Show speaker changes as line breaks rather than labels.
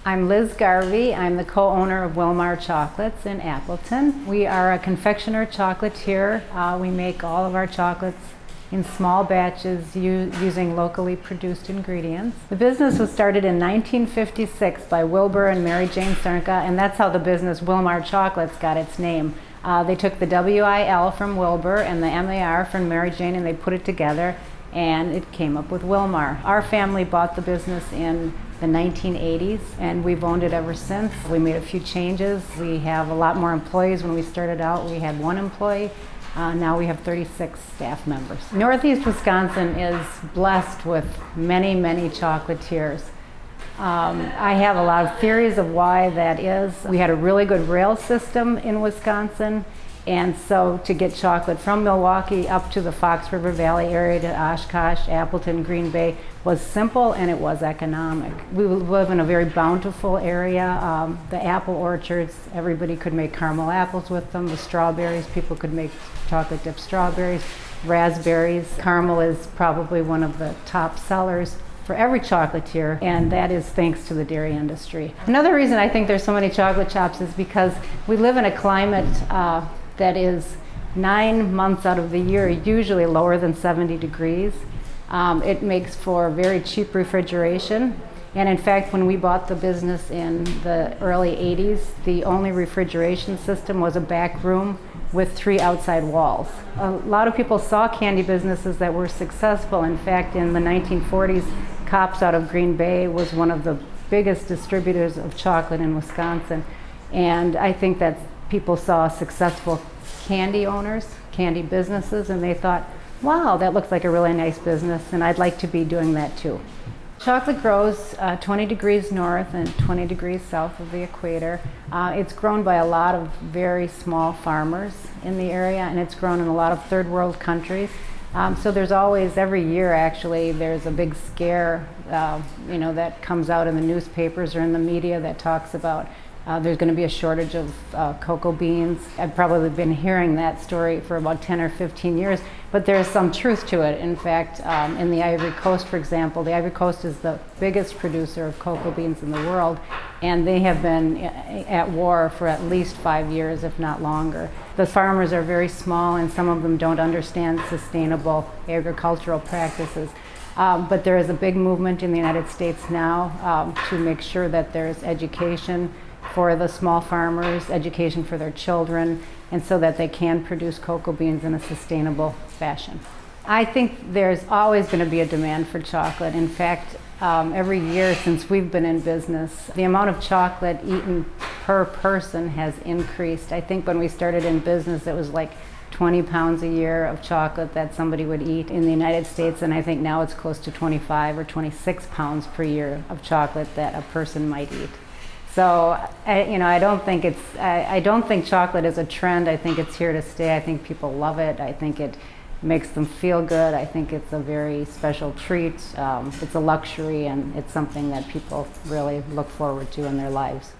I'm Liz Garvey. I'm the co-owner of Wilmar Chocolates in Appleton. We are a confectioner chocolatier. We make all of our chocolates in small batches using locally produced ingredients. The business was started in 1956 by Wilbur and Mary Jane Cernka, and that's how the business Wilmar Chocolates got its name. They took the W-I-L from Wilbur and the M-A-R from Mary Jane, and they put it together, and it came up with Wilmar. Our family bought the business in the 1980s, and we've owned it ever since. We made a few changes. We have a lot more employees. When we started out, we had 1 employee. Now we have 36 staff members. Northeast Wisconsin is blessed with many, many chocolatiers. I have a lot of theories of why that is. We had a really good rail system in Wisconsin, and so to get chocolate from Milwaukee up to the Fox River Valley area to Oshkosh, Appleton, Green Bay was simple, and it was economic. We live in a very bountiful area. The apple orchards, everybody could make caramel apples with them. The strawberries, people could make chocolate dipped strawberries. Raspberries, caramel is probably one of the top sellers for every chocolatier, and that is thanks to the dairy industry. Another reason I think there's so many chocolate shops is because we live in a climate that is 9 months out of the year usually lower than 70 degrees. It makes for very cheap refrigeration, and in fact when we bought the business in the early 80s, the only refrigeration system was a back room with 3 outside walls. A lot of people saw candy businesses that were successful. In fact, in the 1940s, Kopp's out of Green Bay was one of the biggest distributors of chocolate in Wisconsin, and I think that people saw successful candy owners, candy businesses, and they thought, wow, that looks like a really nice business, and I'd like to be doing that too. Chocolate grows 20 degrees north and 20 degrees south of the equator. It's grown by a lot of very small farmers in the area, and it's grown in a lot of third world countries. So there's always, every year actually, there's a big scare that comes out in the newspapers or in the media that talks about there's going to be a shortage of cocoa beans. I've probably been hearing that story for about 10 or 15 years, but there's some truth to it. In fact, in the Ivory Coast, for example, the Ivory Coast is the biggest producer of cocoa beans in the world, and they have been at war for at least 5 years, if not longer. The farmers are very small, and some of them don't understand sustainable agricultural practices. But there is a big movement in the United States now to make sure that there's education for the small farmers, education for their children, and so that they can produce cocoa beans in a sustainable fashion. I think there's always going to be a demand for chocolate. In fact, every year since we've been in business, the amount of chocolate eaten per person has increased. I think when we started in business, it was like 20 pounds a year of chocolate that somebody would eat in the United States, and I think now it's close to 25 or 26 pounds per year of chocolate that a person might eat. So, I don't think chocolate is a trend. I think it's here to stay. I think people love it. I think it makes them feel good. I think it's a very special treat. It's a luxury, and it's something that people really look forward to in their lives.